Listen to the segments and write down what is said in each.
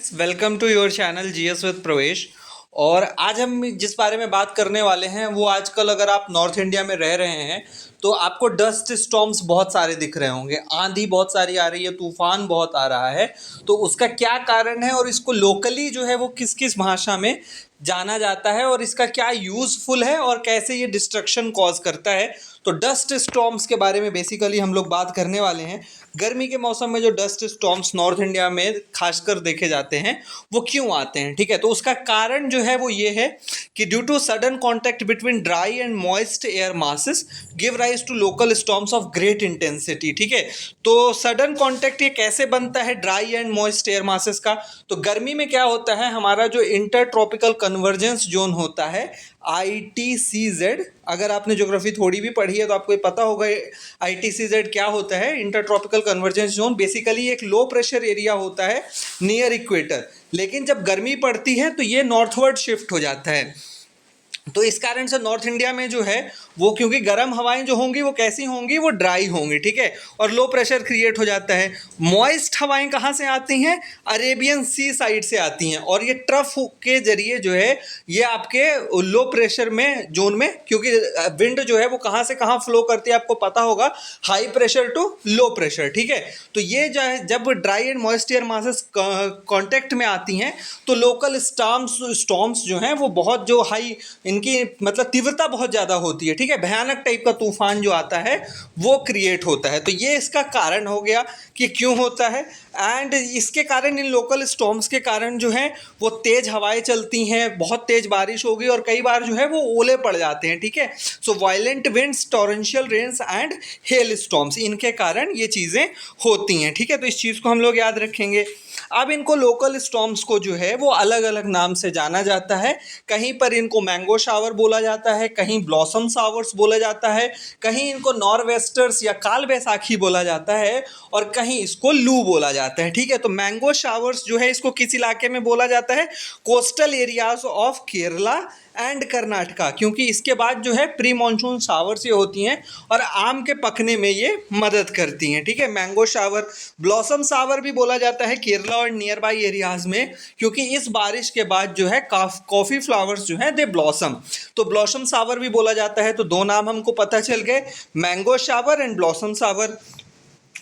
Friends, welcome to your channel GS with Pravesh. और आज हम जिस बारे में बात करने वाले हैं वो आजकल अगर आप नॉर्थ इंडिया में रह रहे हैं तो आपको डस्ट स्टॉर्म्स बहुत सारे दिख रहे होंगे। आंधी बहुत सारी आ रही है, तूफान बहुत आ रहा है। तो उसका क्या कारण है और इसको लोकली जो है वो किस किस भाषा में जाना जाता है और इसका क्या यूज़फुल है और कैसे ये डिस्ट्रक्शन कॉज करता है। तो डस्ट स्टॉर्म्स के बारे में बेसिकली हम लोग बात करने वाले हैं। गर्मी के मौसम में जो डस्ट स्टॉर्म्स नॉर्थ इंडिया में खासकर देखे जाते हैं वो क्यों आते हैं, ठीक है। तो उसका कारण जो है वो ये है कि due to sudden contact between dry and moist air masses give rise to local storms of great intensity, ठीक है। तो सडन कॉन्टैक्ट ये कैसे बनता है dry and moist air masses का? तो गर्मी में क्या होता है, हमारा जो इंटर ट्रॉपिकल कन्वर्जेंस जोन होता है ITCZ, अगर आपने ज्योग्राफी थोड़ी भी पढ़ी है तो आपको ये पता होगा ITCZ क्या होता है। Inter tropical convergence zone basically एक लो प्रेशर एरिया होता है नियर इक्वेटर, लेकिन जब गर्मी पड़ती है तो ये नॉर्थवर्ड शिफ्ट हो जाता है। तो इस कारण से नॉर्थ इंडिया में जो है वो क्योंकि गर्म हवाएं जो होंगी वो कैसी होंगी, वो ड्राई होंगी, ठीक है। और लो प्रेशर क्रिएट हो जाता है। मॉइस्ट हवाएं कहाँ से आती हैं? अरेबियन सी साइड से आती हैं और ये ट्रफ के जरिए जो है ये आपके लो प्रेशर में जोन में, क्योंकि विंड जो है वो कहाँ से कहाँ फ्लो करती है आपको पता होगा, high pressure to low pressure, ठीक है। तो ये जो है जब dry and moist air masses contact में आती हैं तो लोकल स्टॉर्म्स जो हैं वो बहुत जो हाई इनकी मतलब तीव्रता बहुत ज़्यादा होती है, ठीक है। भयानक टाइप का तूफान जो आता है वो क्रिएट होता है। तो ये इसका कारण हो गया कि क्यों होता है। एंड इसके कारण इन लोकल स्टॉर्म्स के कारण जो है वो तेज़ हवाएं चलती हैं, बहुत तेज़ बारिश होगी और कई बार जो है वो ओले पड़ जाते हैं, ठीक है। So violent winds, torrential rains and hail storms, इनके कारण ये चीज़ें होती हैं, ठीक है। तो इस चीज़ को हम लोग याद रखेंगे। अब इनको लोकल स्टॉर्म्स को जो है वो अलग अलग नाम से जाना जाता है। कहीं पर इनको मैंगो शावर बोला जाता है, कहीं ब्लॉसम शावर्स बोला जाता है, कहीं इनको नॉरवेस्टर्स या काल बैसाखी बोला जाता है और कहीं इसको लू बोला जाता है, ठीक है। तो मैंगो शावर्स जो है इसको किस इलाके में बोला जाता है? Coastal areas of Kerala and Karnataka, क्योंकि इसके बाद जो है प्री मानसून शावर्स ये होती हैं और आम के पकने में ये मदद करती हैं, ठीक है। मैंगो शावर, ब्लॉसम शावर भी बोला जाता है केरला और नियर बाई एरियाज में, क्योंकि इस बारिश के बाद जो है कॉफ़ी फ्लावर्स जो हैं दे ब्लॉसम। तो ब्लॉसम शावर भी बोला जाता है। तो दो नाम हमको पता चल गए, mango shower and blossom shower.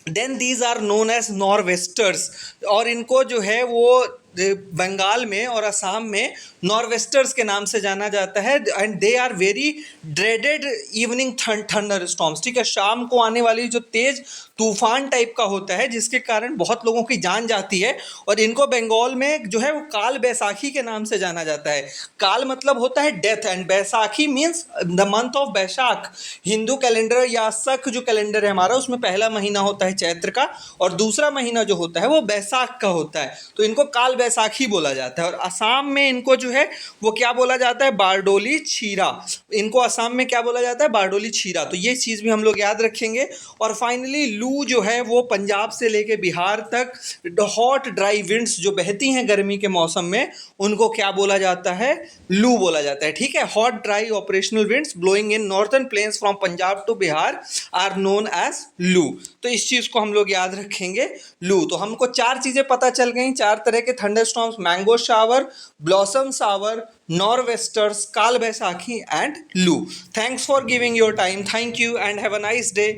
Then these are known as nor'westers, और इनको जो है वो बंगाल में और असम में नॉरवेस्टर्स के नाम से जाना जाता है। And they are very dreaded evening thunder storms, ठीक है। शाम को आने वाली जो तेज़ तूफान टाइप का होता है जिसके कारण बहुत लोगों की जान जाती है, और इनको बंगाल में जो है वो काल बैसाखी के नाम से जाना जाता है। काल मतलब होता है death and Baisakhi means the month of Baisakh. Hindu calendar या सख जो कैलेंडर है हमारा उसमें पहला महीना होता है चैत्र का और दूसरा महीना जो होता है वो बैसाख का होता है। तो इनको काल बैसाखी बोला जाता है। और असम में इनको जो है वो क्या बोला जाता है? बारडोली छीरा। इनको असम में क्या बोला जाता है? बारडोली छीरा। तो ये चीज़ भी हम लोग याद रखेंगे। और फाइनली लू जो है वो पंजाब से लेके बिहार तक हॉट ड्राई विंड्स जो बहती हैं गर्मी के मौसम में उनको क्या बोला जाता है? लू बोला जाता है, ठीक है। Hot dry operational winds blowing in northern plains from Punjab to Bihar are known as loo. तो इस चीज़ को हम लोग याद रखेंगे, लू। तो हमको चार चीज़ें पता चल गई, चार तरह के thunderstorms, mango shower, blossom shower, nor'westers, kal baisakhi and loo. Thanks for giving your time. Thank you and have a nice day.